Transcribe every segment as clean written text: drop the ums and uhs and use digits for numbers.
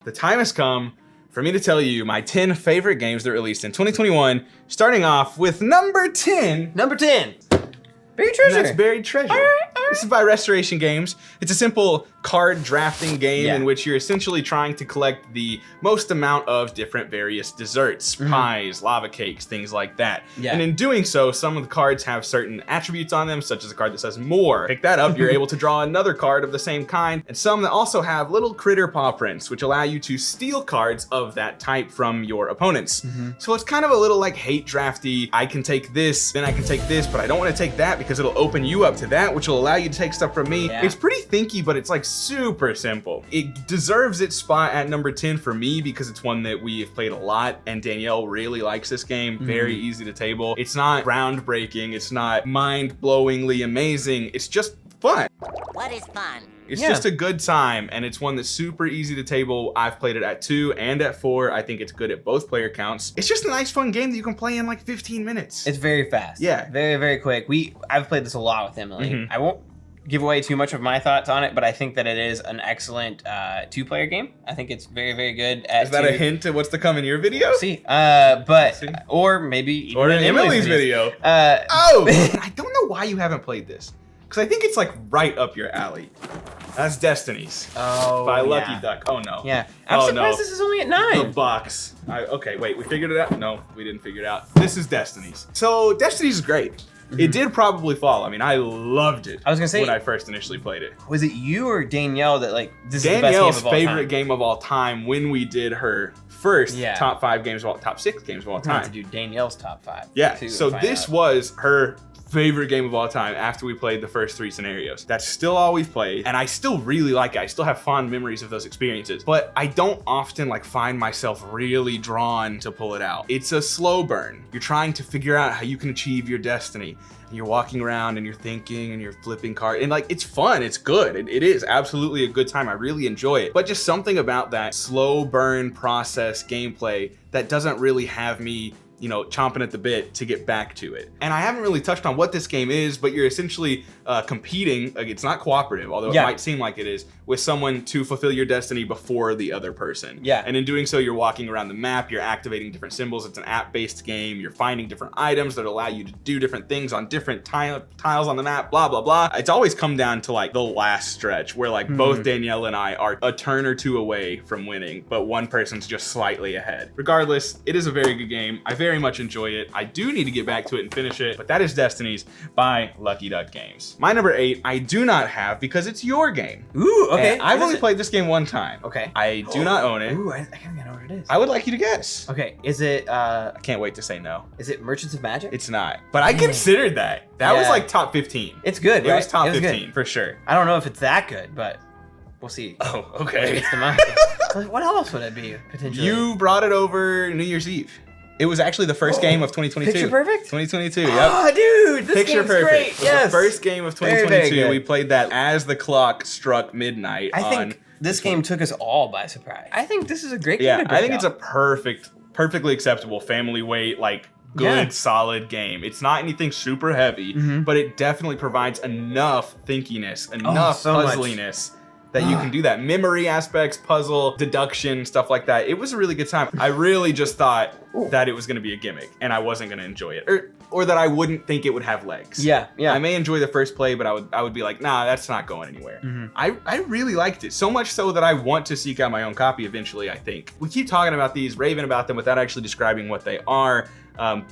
The time has come for me to tell you my 10 favorite games that released in 2021, starting off with number 10. Number 10. Buried Treasure. And that's Buried Treasure. All right. This is by Restoration Games. It's a simple card drafting game in which you're essentially trying to collect the most amount of different various desserts, pies, lava cakes, things like that. Yeah. And in doing so, some of the cards have certain attributes on them, such as a card that says more. Pick that up, you're able to draw another card of the same kind, and some that also have little critter paw prints, which allow you to steal cards of that type from your opponents. So it's kind of a little like hate drafty. I can take this, then I can take this, but I don't want to take that because it'll open you up to that, which will allow you to take stuff from me. Yeah. It's pretty thinky, but it's like super simple. It deserves its spot at number 10 for me because it's one that we have played a lot, and Danielle really likes this game. Very easy to table. It's not groundbreaking. It's not mind-blowingly amazing. It's just fun. What is fun? It's just a good time, and it's one that's super easy to table. I've played it at 2 and at 4. I think it's good at both player counts. It's just a nice, fun game that you can play in like 15 minutes. It's very fast. Yeah. Very, very quick. I've played this a lot with Emily. I won't give away too much of my thoughts on it, but I think that it is an excellent 2-player game. I think it's very, very good at Is that a hint to what's to come in your video? See, or maybe even Or in Emily's video. I don't know why you haven't played this, because I think it's like right up your alley. That's Destinies by Lucky Duck. Oh no. Yeah. I'm surprised this is only at 9. The box. Okay, wait, we figured it out? No, we didn't figure it out. This is Destinies. So Destinies is great. It did probably fall. I mean, I loved it. I was gonna say, when I first initially played it. Was it you or Danielle that like this Danielle's is the best game of all favorite time? game of all time when we did her first top 5 games of all, top 6 games of all time. To do Danielle's top 5. Yeah. too, So this was her favorite game of all time after we played the first 3 scenarios. That's still all we've played, and I still really like it. I still have fond memories of those experiences, but I don't often like find myself really drawn to pull it out. It's a slow burn. You're trying to figure out how you can achieve your destiny. And you're walking around and you're thinking and you're flipping cards, and like it's fun, it's good. It is absolutely a good time. I really enjoy it. But just something about that slow burn process gameplay that doesn't really have me, you know, chomping at the bit to get back to it. And I haven't really touched on what this game is, but you're essentially competing. Like, it's not cooperative, although it might seem like it is, with someone to fulfill your destiny before the other person. Yeah. And in doing so, you're walking around the map, you're activating different symbols. It's an app-based game. You're finding different items that allow you to do different things on different tiles on the map, blah, blah, blah. It's always come down to like the last stretch where like both Danielle and I are a turn or 2 away from winning, but one person's just slightly ahead. Regardless, it is a very good game. I very much enjoy it. I do need to get back to it and finish it, but that is Destinies by Lucky Duck Games. My number 8, I do not have because it's your game. Ooh, okay. And I've only played this game 1 time. Okay. I do not own it. Ooh, I can't know what it is. I would like you to guess. Okay, is it I can't wait to say no. Is it Merchants of Magic? It's not. But I considered that. That was like top 15. It's good, It right? was top It was 15 good. for sure. I don't know if it's that good, but we'll see. Oh, Maybe okay. it's the market. What else would it be potentially? You brought it over New Year's Eve. It was actually the first game of 2022. Picture Perfect? 2022, yep. Oh, dude, this Picture game's Perfect. great. It was Yes. the first game of Very, 2022. very good. We played that as the clock struck midnight. I think this game took us all by surprise. I think this is a great game to break I think it's out. a perfectly acceptable family weight, like good, solid game. It's not anything super heavy, but it definitely provides enough thinkiness, enough so much. puzzliness that you can do that. Memory aspects, puzzle, deduction, stuff like that. It was a really good time. I really just thought that it was going to be a gimmick and I wasn't going to enjoy it, or that I wouldn't think it would have legs. Yeah. I may enjoy the first play, but I would be like, nah, that's not going anywhere. I really liked it, so much so that I want to seek out my own copy eventually, I think. We keep talking about these, raving about them without actually describing what they are.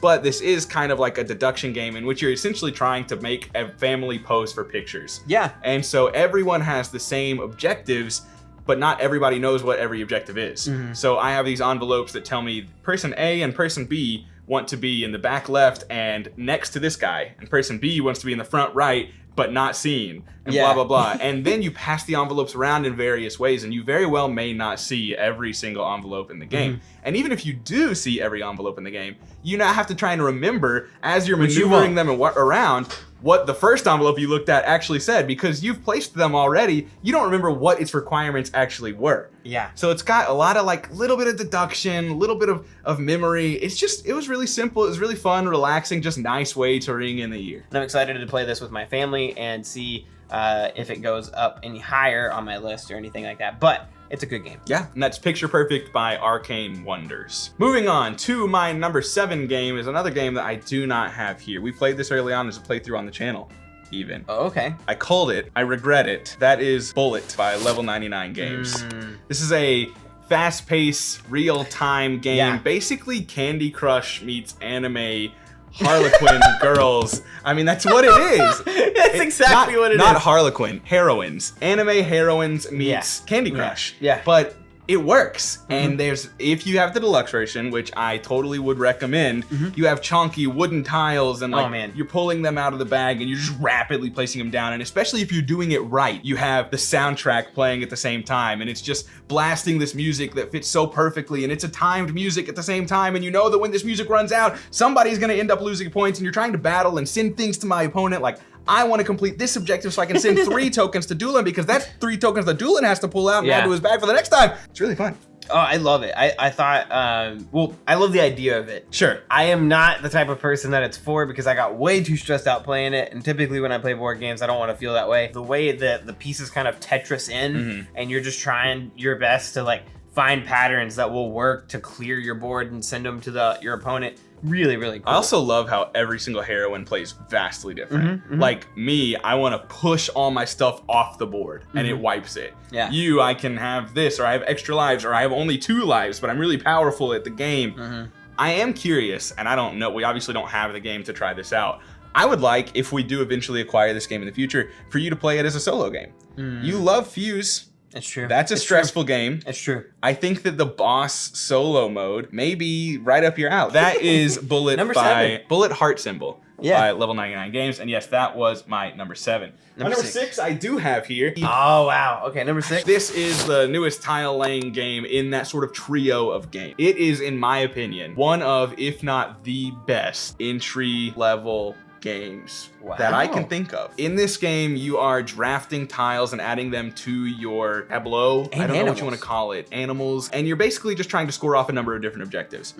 But this is kind of like a deduction game in which you're essentially trying to make a family pose for pictures. Yeah. And so everyone has the same objectives, but not everybody knows what every objective is. So I have these envelopes that tell me person A and person B want to be in the back left and next to this guy, and person B wants to be in the front right but not seen, and blah, blah, blah. And then you pass the envelopes around in various ways, and you very well may not see every single envelope in the game. And even if you do see every envelope in the game, you now have to try and remember as you're maneuvering them around what the first envelope you looked at actually said, because you've placed them already. You don't remember what its requirements actually were. Yeah. So it's got a lot of like little bit of deduction, a little bit of memory. It was really simple. It was really fun, relaxing, just nice way to ring in the year. And I'm excited to play this with my family and see if it goes up any higher on my list or anything like that. But it's a good game. Yeah, and that's Picture Perfect by Arcane Wonders. Moving on to my number 7 game is another game that I do not have here. We played this early on as a playthrough on the channel. Even. Oh, okay. I called it. I regret it. That is Bullet by Level 99 Games. This is a fast-paced, real-time game. Yeah. Basically, Candy Crush meets anime Harlequin girls. I mean, that's what it is. That's exactly what it is. Not Harlequin, heroines. Anime heroines meets Candy Crush. Yeah. But it works. And if you have the deluxe version, which I totally would recommend, you have chunky wooden tiles and like you're pulling them out of the bag and you're just rapidly placing them down. And especially if you're doing it right, you have the soundtrack playing at the same time and it's just blasting this music that fits so perfectly and it's a timed music at the same time. And you know that when this music runs out, somebody's gonna end up losing points and you're trying to battle and send things to my opponent like, I want to complete this objective so I can send 3 tokens to Doolin because that's 3 tokens that Doolin has to pull out and add to his bag for the next time. It's really fun. Oh, I love it. I thought, well, I love the idea of it. Sure. I am not the type of person that it's for because I got way too stressed out playing it. And typically when I play board games, I don't want to feel that way. The way that the pieces kind of Tetris in and you're just trying your best to like find patterns that will work to clear your board and send them to your opponent. Really, really cool. I also love how every single heroine plays vastly different. Like me, I want to push all my stuff off the board and it wipes it. Yeah. You, I can have this, or I have extra lives, or I have only 2 lives, but I'm really powerful at the game. I am curious, and I don't know, we obviously don't have the game to try this out. I would like, if we do eventually acquire this game in the future, for you to play it as a solo game. You love Fuse. It's true. That's a stressful game. It's true. I think that the boss solo mode may be right up your alley. That is Bullet Number by 7. Bullet Heart Symbol by Level 99 Games. And yes, that was my number 7. Number 6 I do have here. Oh, wow. Okay, number 6. This is the newest tile laying game in that sort of trio of game. It is, in my opinion, one of, if not the best entry level games that I can think of. In this game, you are drafting tiles and adding them to your tableau. I don't know what you want to call it. Animals. And you're basically just trying to score off a number of different objectives.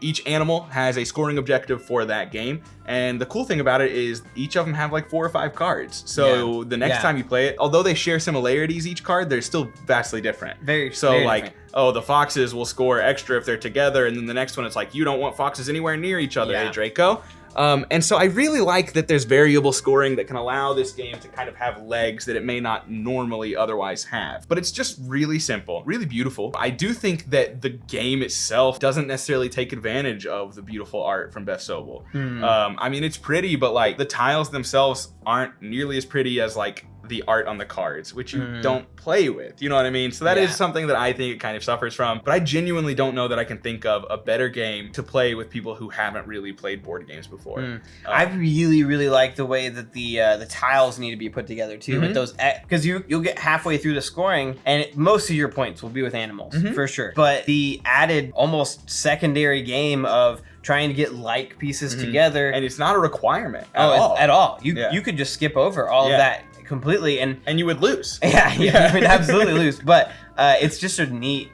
Each animal has a scoring objective for that game. And the cool thing about it is each of them have like 4 or 5 cards. So the next time you play it, although they share similarities, each card, they're still vastly different. Very different. Oh, the foxes will score extra if they're together. And then the next one, it's like, you don't want foxes anywhere near each other, hey, Draco. And so I really like that there's variable scoring that can allow this game to kind of have legs that it may not normally otherwise have. But it's just really simple, really beautiful. I do think that the game itself doesn't necessarily take advantage of the beautiful art from Beth Sobel. I mean, it's pretty, but like the tiles themselves aren't nearly as pretty as like the art on the cards, which you don't play with, you know what I mean? So that is something that I think it kind of suffers from, but I genuinely don't know that I can think of a better game to play with people who haven't really played board games before. I really, really like the way that the tiles need to be put together too, with those, because you'll get halfway through the scoring and most of your points will be with animals, for sure. But the added almost secondary game of trying to get like pieces together. And it's not a requirement at all. You could just skip over all of that completely and you would lose. You would absolutely lose. But it's just a neat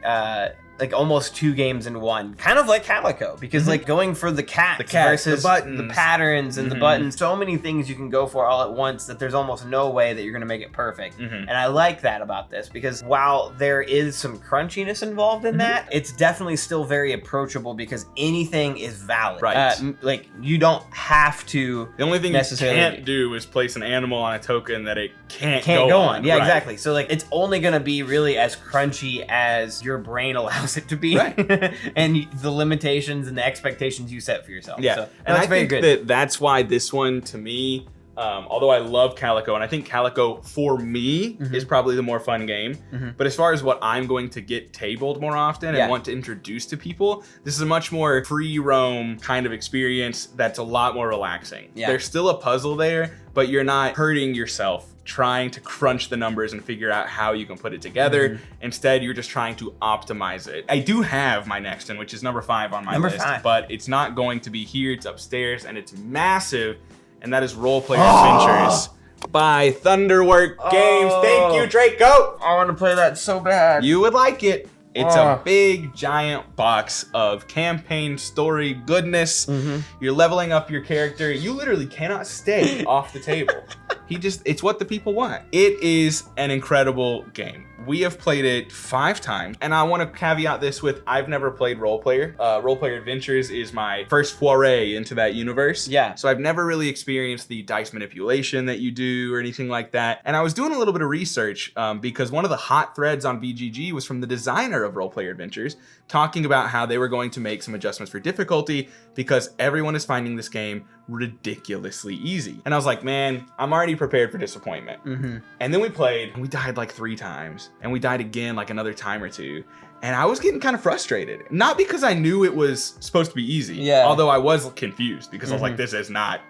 like almost 2 games in one, kind of like Calico, because like going for the cat versus the buttons, the patterns and the buttons, so many things you can go for all at once that there's almost no way that you're gonna make it perfect. And I like that about this, because while there is some crunchiness involved in that, it's definitely still very approachable because anything is valid. Like you don't have to. The only thing you can't do is place an animal on a token that it can't go on. Yeah, exactly. So like it's only gonna be really as crunchy as your brain allows it to be, and the limitations and the expectations you set for yourself. So, and I think that's why this one to me, although I love Calico, and I think Calico for me is probably the more fun game, but as far as what I'm going to get tabled more often and want to introduce to people, this is a much more free roam kind of experience that's a lot more relaxing. There's still a puzzle there, but you're not hurting yourself trying to crunch the numbers and figure out how you can put it together. Instead, you're just trying to optimize it. I do have my next one, which is number 5 on my list, but it's not going to be here. It's upstairs and it's massive, and that is Role Player Adventures by Thunderwork Games. Thank you, Draco. I want to play that so bad. You would like it. It's a big, giant box of campaign story goodness. You're leveling up your character. You literally cannot stay off the table. It's what the people want. It is an incredible game. We have played it 5 times, and I want to caveat this with I've never played Role Player. Role Player Adventures is my first foray into that universe. Yeah. So I've never really experienced the dice manipulation that you do or anything like that. And I was doing a little bit of research because one of the hot threads on BGG was from the designer of Role Player Adventures, talking about how they were going to make some adjustments for difficulty because everyone is finding this game ridiculously easy. And I was like, man, I'm already prepared for disappointment. And then we played and we died like 3 times, and we died again like another time or 2. And I was getting kind of frustrated, not because I knew it was supposed to be easy, although I was confused because I was like, this is not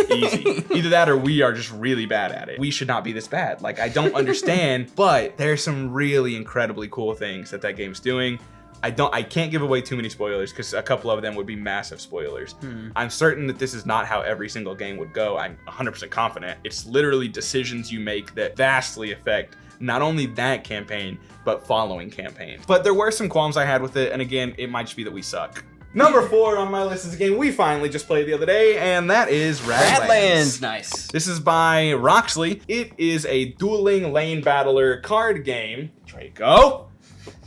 easy. Either that or we are just really bad at it. We should not be this bad. Like, I don't understand, but there's some really incredibly cool things that game's doing. I can't give away too many spoilers because a couple of them would be massive spoilers. I'm certain that this is not how every single game would go. I'm 100% confident. It's literally decisions you make that vastly affect not only that campaign, but following campaigns. But there were some qualms I had with it, and again, it might just be that we suck. Number 4 on my list is a game we finally just played the other day, and that is Radlands. Nice. This is by Roxley. It is a dueling lane battler card game, Draco,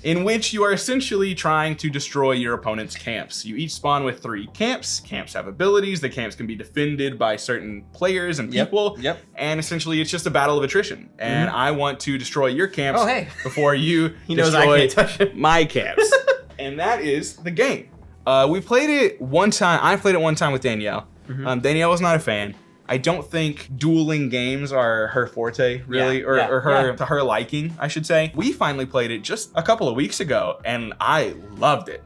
in which you are essentially trying to destroy your opponent's camps. You each spawn with 3 camps. Camps have abilities. The camps can be defended by certain players and people. And essentially, it's just a battle of attrition. And I want to destroy your camps before you destroy my camps. And that is the game. We played it one time. I played it one time with Danielle. Danielle was not a fan. I don't think dueling games are her forte, really, or to her liking, I should say. We finally played it just a couple of weeks ago, and I loved it.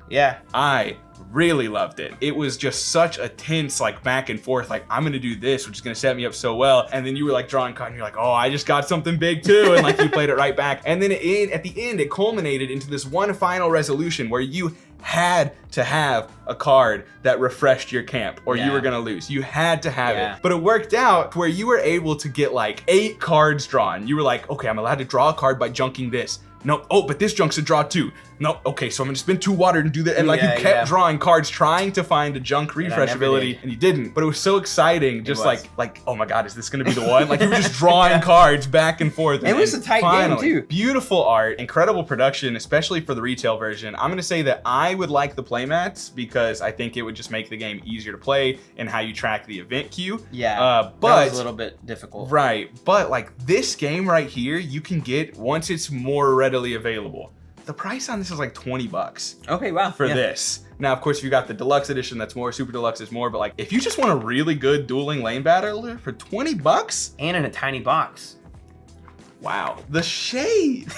I really loved it. It was just such a tense, like, back and forth, like, I'm gonna do this, which is gonna set me up so well. And then you were like drawing card, and you're like, oh, I just got something big too. And like, you played it right back. And then at the end, it culminated into this one final resolution where you had to have a card that refreshed your camp or you were gonna lose. You had to have it. But it worked out where you were able to get like 8 cards drawn. You were like, okay, I'm allowed to draw a card by junking this. No, oh, but this junk's a draw too. No, okay, so I'm gonna spend 2 water and do that. And like, you kept drawing cards trying to find a junk refresh ability, and you didn't. But it was so exciting, just like, oh my God, is this gonna be the one? Like, you were just drawing cards back and forth. It was a tight game too. Beautiful art, incredible production, especially for the retail version. I'm gonna say that I would like the playmats because I think it would just make the game easier to play and how you track the event queue. But that was a little bit difficult. Right, but like this game right here, you can get once it's more readily available. The price on this is like $20. Okay, wow. For this. Now, of course, if you got the deluxe edition, that's more. Super deluxe is more. But like, if you just want a really good dueling lane battler for $20, and in a tiny box. Wow, the shade,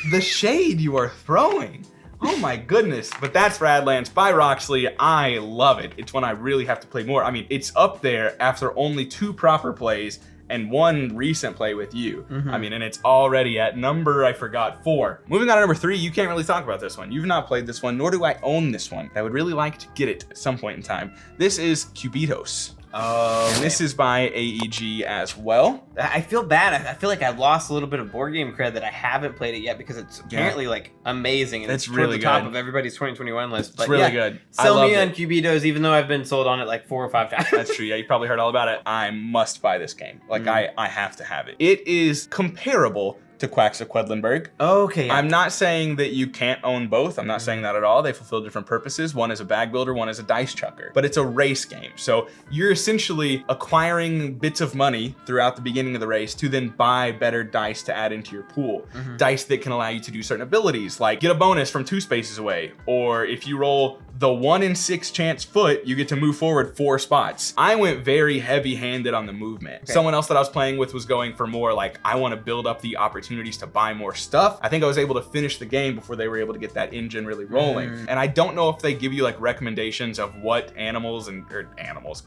the shade you are throwing. Oh my goodness. But that's Radlands by Roxley. I love it. It's one I really have to play more. I mean, it's up there after only 2 proper plays and 1 recent play with you. I mean, and it's already at number, I forgot, 4. Moving on to number 3, you can't really talk about this one. You've not played this one, nor do I own this one. I would really like to get it at some point in time. This is Cubitos. And this is by AEG as well. I feel bad. I feel like I lost a little bit of board game cred that I haven't played it yet because it's apparently like amazing and it's really the top of everybody's 2021 list. But it's really good. Sell me on Cubitos, even though I've been sold on it like 4 or 5 times. That's true. Yeah, you probably heard all about it. I must buy this game. Like I have to have it. It is comparable to Quacks of Quedlinburg. Okay. I'm not saying that you can't own both. I'm not saying that at all. They fulfill different purposes. One is a bag builder, one is a dice chucker. But it's a race game. So you're essentially acquiring bits of money throughout the beginning of the race to then buy better dice to add into your pool. Dice that can allow you to do certain abilities, like get a bonus from 2 spaces away. Or if you roll the 1 in 6 chance foot, you get to move forward 4 spots. I went very heavy-handed on the movement. Okay. Someone else that I was playing with was going for more like, I want to build up the opportunities to buy more stuff. I think I was able to finish the game before they were able to get that engine really rolling. And I don't know if they give you like recommendations of what animals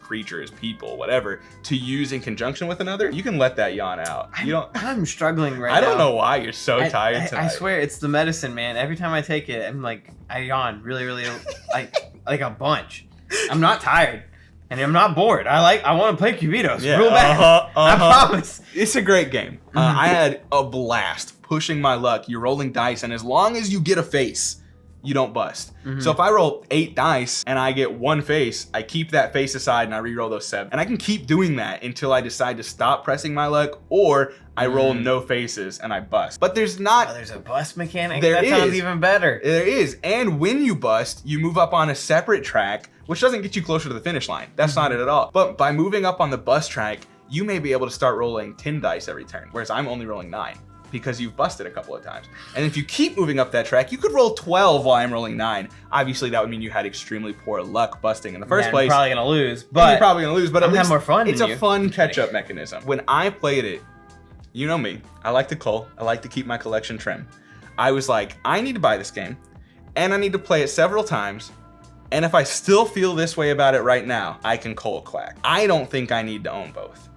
creatures, people, whatever, to use in conjunction with another. You can let that yawn out. I'm struggling right now. I don't know why you're so tired tonight. I swear it's the medicine, man. Every time I take it, I'm like, I yawn really, really like a bunch. I'm not tired. And I'm not bored. I want to play Cubitos real bad. I promise. It's a great game. I had a blast pushing my luck. You're rolling dice, and as long as you get a face, you don't bust. So if I roll 8 dice and I get 1 face, I keep that face aside and I re-roll those 7. And I can keep doing that until I decide to stop pressing my luck, or I roll no faces and I bust. But there's not... Oh, there's a bust mechanic? There that is. Sounds even better. There is. And when you bust, you move up on a separate track, which doesn't get you closer to the finish line. That's not it at all. But by moving up on the bust track, you may be able to start rolling 10 dice every turn, whereas I'm only rolling 9. Because you've busted a couple of times. And if you keep moving up that track, you could roll 12 while I'm rolling 9. Obviously, that would mean you had extremely poor luck busting in the first place. You're probably gonna lose, but you're probably gonna lose, but at least more fun it's than a you. fun catch-up mechanism. When I played it, you know me, I like to cull, I like to keep my collection trim. I was like, I need to buy this game, and I need to play it several times, and if I still feel this way about it right now, I can cull Quack. I don't think I need to own both.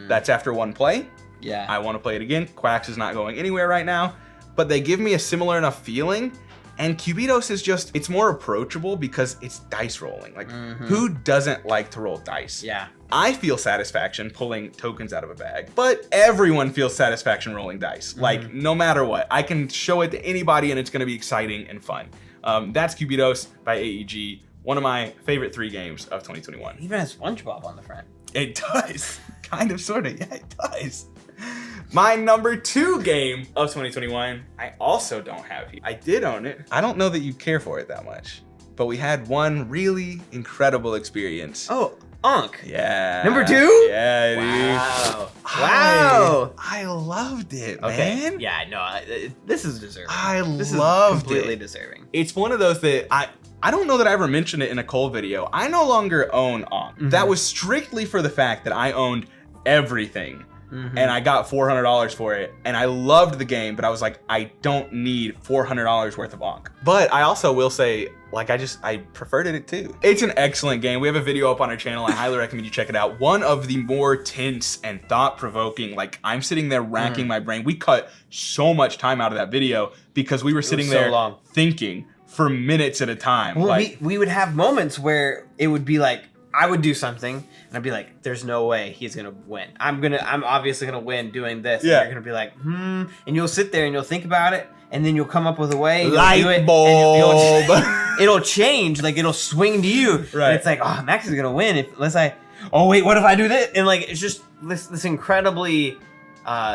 That's after 1 play. Yeah. I want to play it again. Quacks is not going anywhere right now, but they give me a similar enough feeling. And Cubitos is just, it's more approachable because it's dice rolling. Like, who doesn't like to roll dice? Yeah. I feel satisfaction pulling tokens out of a bag, but everyone feels satisfaction rolling dice. Like, no matter what, I can show it to anybody and it's going to be exciting and fun. That's Cubitos by AEG, one of my favorite 3 games of 2021. It even has SpongeBob on the front. It does. Kind of, sort of. Yeah, it does. My number 2 game of 2021, I also don't have here. I did own it. I don't know that you care for it that much, but we had one really incredible experience. Oh, Unk. Yeah. Number 2? Yeah, dude. Wow. Wow. I loved it, Okay. man. Yeah, no, this is deserving. This is completely deserving. It's one of those that I don't know that I ever mentioned it in a Cole video. I no longer own Ankh. That was strictly for the fact that I owned everything. And I got $400 for it, and I loved the game, but I was like, I don't need $400 worth of Ankh. But I also will say, like, I preferred it too. It's an excellent game. We have a video up on our channel. I highly recommend you check it out. One of the more tense and thought-provoking, like, I'm sitting there racking my brain. We cut so much time out of that video because we were sitting there thinking for minutes at a time. Well, like, we would have moments where it would be like, I would do something and I'd be like, there's no way he's gonna win. I'm obviously gonna win doing this. Yeah. And you're gonna be like, and you'll sit there and you'll think about it, and then you'll come up with a way. Light do it, bulb. And it'll change, like it'll swing to you. Right. And it's like, oh, Max is gonna win unless I. Oh wait, what if I do this? And like, it's just this incredibly,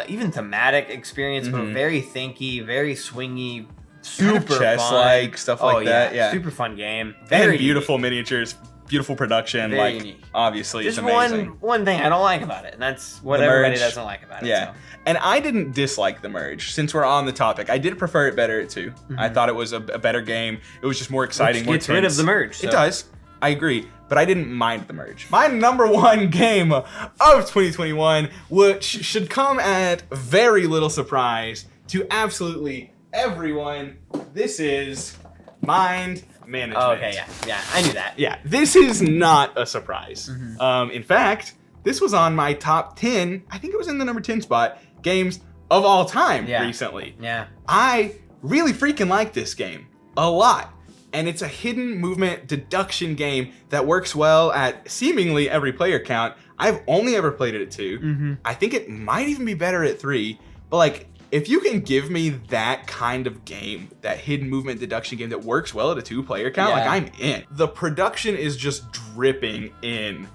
even thematic experience, but very thinky, very swingy, super chess-like fun. stuff like that. Yeah. Super fun game. Very beautiful miniatures. Beautiful production, very like unique. Obviously Just it's amazing. one thing I don't like about it, and that's what The everybody merge. doesn't like about it. Yeah, So. and I didn't dislike the merge. Since we're on the topic, I did prefer it better too. I thought it was a better game. It was just more exciting, more Gets rid of tense. the merge. So. It does. I agree, but I didn't mind the merge. My number 1 game of 2021, which should come at very little surprise to absolutely everyone, this is Mind Management. Oh, okay, yeah, I knew that. Yeah, this is not a surprise. In fact, this was on my top 10, I think it was in the number 10 spot, games of all time recently. Yeah. I really freaking like this game a lot. And it's a hidden movement deduction game that works well at seemingly every player count. I've only ever played it at 2. I think it might even be better at 3, but like, if you can give me that kind of game, that hidden movement deduction game that works well at a 2-player count, like I'm in. The production is just dripping in,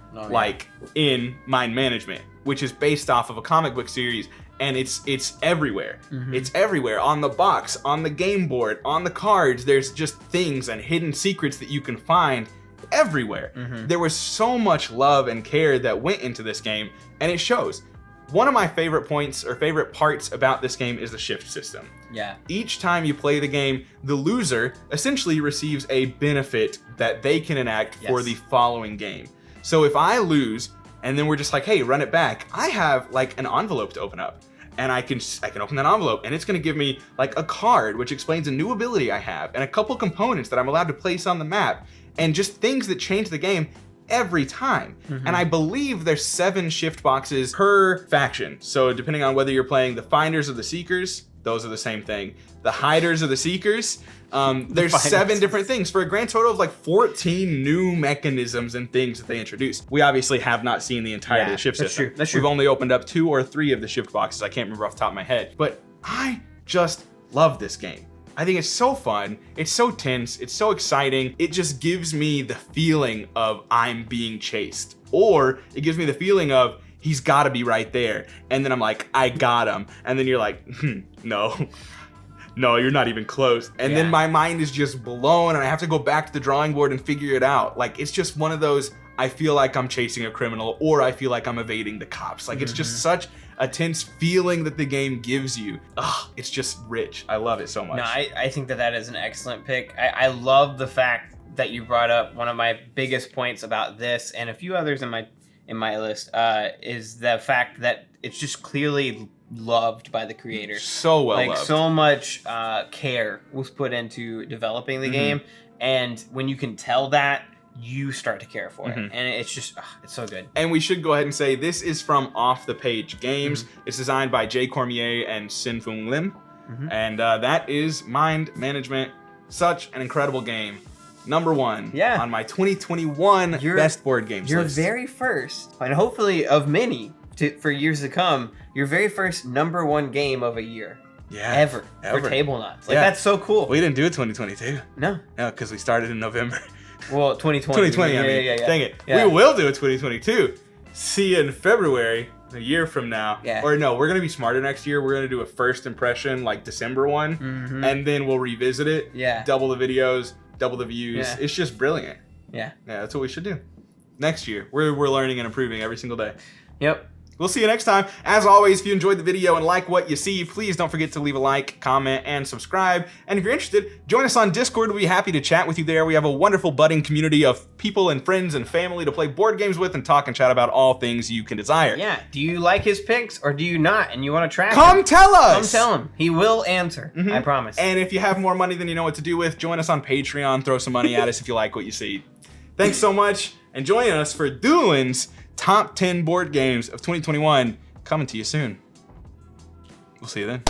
in Mind Management, which is based off of a comic book series, and it's everywhere. It's everywhere, on the box, on the game board, on the cards. There's just things and hidden secrets that you can find everywhere. There was so much love and care that went into this game, and it shows. One of my favorite points or favorite parts about this game is the shift system. Yeah. Each time you play the game, the loser essentially receives a benefit that they can enact for the following game. So if I lose and then we're just like, hey, run it back, I have like an envelope to open up. And I can open that envelope, and it's gonna give me like a card which explains a new ability I have and a couple components that I'm allowed to place on the map, and just things that change the game every time. And I believe there's 7 shift boxes per faction. So depending on whether you're playing the Finders or the Seekers, those are the same thing. The Hiders or the Seekers, there's 7 different things for a grand total of like 14 new mechanisms and things that they introduced. We obviously have not seen the entirety of the shift system. That's true. We've only opened up 2 or 3 of the shift boxes. I can't remember off the top of my head, but I just love this game. I think it's so fun. It's so tense. It's so exciting. It just gives me the feeling of I'm being chased. Or it gives me the feeling of he's got to be right there. And then I'm like, I got him. And then you're like, no. No, you're not even close. And then my mind is just blown and I have to go back to the drawing board and figure it out. Like, it's just one of those, I feel like I'm chasing a criminal or I feel like I'm evading the cops. Like, it's just such a tense feeling that the game gives you. Ugh, it's just rich. I love it so much. No, I think that is an excellent pick. I love the fact that you brought up one of my biggest points about this and a few others in my list is the fact that it's just clearly loved by the creator. So well loved. So much care was put into developing the game, and when you can tell that, you start to care for it, and it's just it's so good. And we should go ahead and say this is from Off the Page Games. It's designed by Jay Cormier and Sin-Fung Lim, and that is Mind Management. Such an incredible game. Number 1 on my 2021 best board games list. Your very first, and hopefully of many for years to come, your very first number 1 game of a year. Ever. For Tablenauts. Like, that's so cool. We didn't do it 2022. No, because we started in November. Well, 2020. 2020, I mean. Yeah. Dang it. We will do it 2022. See you in February, a year from now. Or no, we're going to be smarter next year. We're going to do a first impression, like December one, and then we'll revisit it. Double the videos, double the views. It's just brilliant. Yeah, that's what we should do. Next year, we're learning and improving every single day. Yep. We'll see you next time. As always, if you enjoyed the video and like what you see, please don't forget to leave a like, comment, and subscribe. And if you're interested, join us on Discord. We'll be happy to chat with you there. We have a wonderful budding community of people and friends and family to play board games with and talk and chat about all things you can desire. Yeah. Do you like his picks or do you not? And you want to track Come him? tell us! Come tell him. He will answer. I promise. And if you have more money than you know what to do with, join us on Patreon. Throw some money at us if you like what you see. Thanks so much. And join us for Doolin's Top 10 Board Games of 2021. Coming to you soon. We'll see you then.